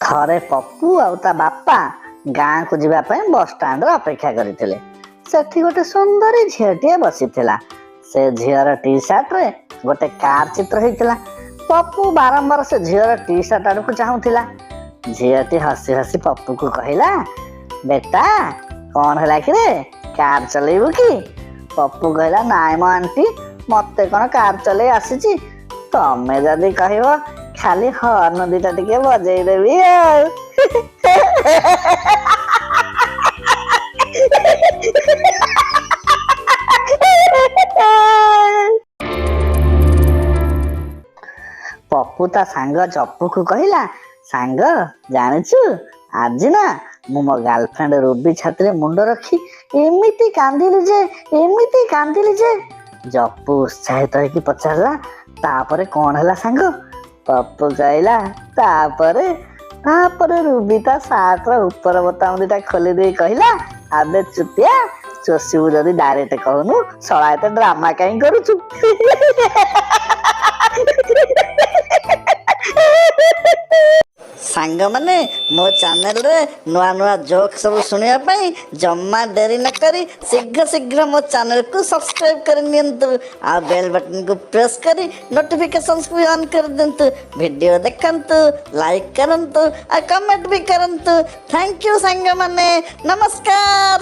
ଥରେ ପପୁ ଆଉ ତା ବାପା ଗାଁକୁ ଯିବା ପାଇଁ ବସ୍ ଷ୍ଟାଣ୍ଡରେ ଅପେକ୍ଷା କରିଥିଲେ। ସେଠି ଗୋଟେ ସୁନ୍ଦରୀ ଝିଅଟିଏ ବସିଥିଲା। ସେ ଝିଅର ଟି ସାର୍ଟରେ ଗୋଟେ କାର ଚିତ୍ର ହେଇଥିଲା। ପପୁ ବାରମ୍ବାର ସେ ଝିଅର ଟି ସାର୍ଟ ଆଡକୁ ଚାହୁଁଥିଲା। ଝିଅଟି ହସି ହସି ପପୁକୁ କହିଲା, ବେଟା କଣ ହେଲା କି ରେ, କାର ଚଲେଇବୁ କି? ପପୁ କହିଲା, ନାଇଁ ମ ଆଣ୍ଟି, ମତେ କଣ କାର ଚଲେଇ ଆସିଛି, ତମେ ଯଦି କହିବ ଖାଲି ହର୍ନ ଦିଟା ଟିକେ ବଜେଇଦେବି ଆଉ। ପପୁ ତା ସାଙ୍ଗ ଚପୁକୁ କହିଲା, ସାଙ୍ଗ ଜାଣିଛୁ, ଆଜି ନା ମୁଁ ମୋ ଗାର୍ଲଫ୍ରେଣ୍ଡ ରୁବି ଛାତିରେ ମୁଣ୍ଡ ରଖି ଏମିତି କାନ୍ଦିଲି ଯେ। ଜପୁ ଉତ୍ସାହିତ ହେଇକି ପଚାରିଲା, ତାପରେ କଣ ହେଲା ସାଙ୍ଗ? ପପୁ କହିଲା, ତାପରେ ରୁବି ତା ସାର୍ଟର ଉପର ବୋତାମ ଦିଟା ଖୋଲି ଦେଇ କହିଲା, ଆବେ ଚୁତିଆ, ଚୋଷିବୁ ଯଦି ଡାଇରେକ୍ଟ କହୁନୁ, ଶଳା ଏତେ ଡ୍ରାମା କାହିଁ କରୁଛୁ? ସାଙ୍ଗମାନେ, ମୋ ଚ୍ୟାନେଲରେ ନୂଆ ନୂଆ ଜୋକ୍ ସବୁ ଶୁଣିବା ପାଇଁ ଜମା ଡେରି ନ କରି ଶୀଘ୍ର ମୋ ଚ୍ୟାନେଲକୁ ସବସ୍କ୍ରାଇବ୍ କରି ନିଅନ୍ତୁ। ଆଉ ବେଲ୍ ବଟନକୁ ପ୍ରେସ୍ କରି ନୋଟିଫିକେସନ୍ସକୁ ବି ଅନ୍ କରିଦିଅନ୍ତୁ। ଭିଡ଼ିଓ ଦେଖନ୍ତୁ, ଲାଇକ୍ କରନ୍ତୁ ଆଉ କମେଣ୍ଟ ବି କରନ୍ତୁ। ଥ୍ୟାଙ୍କ ୟୁ ସାଙ୍ଗମାନେ, ନମସ୍କାର।